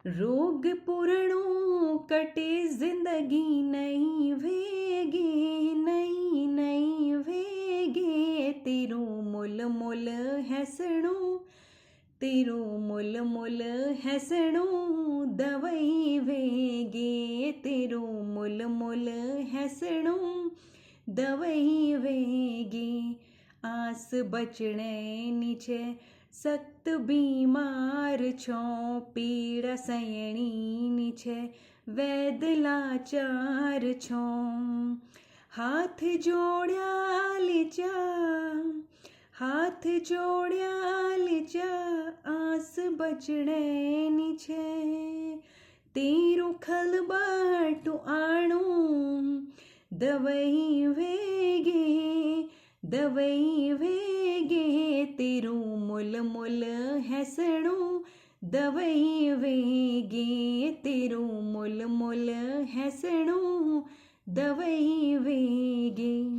रोग पुरणों कटे जिंदगी नई वेगे, नई नई वेगे। तेरो मुल मुल हैसणों, तेरो मुल मुल हैसणों दवई वेगे। तेरो मुल मुल हैसणों दवई वेगे। आस बचणे नीचे सख्त बीमार छो, पीड़ा सयणी नीचे वैद लाचार छो। हाथ जोड़्या लिचा, हाथ जोड़्या लिचा, आस बचणे नीचे। तेरू खलबाटू आणू दवई वेगे, दवई वेगे। तेरू मुल मुल हैसणों दवई वेगे। तेरू मुल मुल हैसणों दवई वेगे।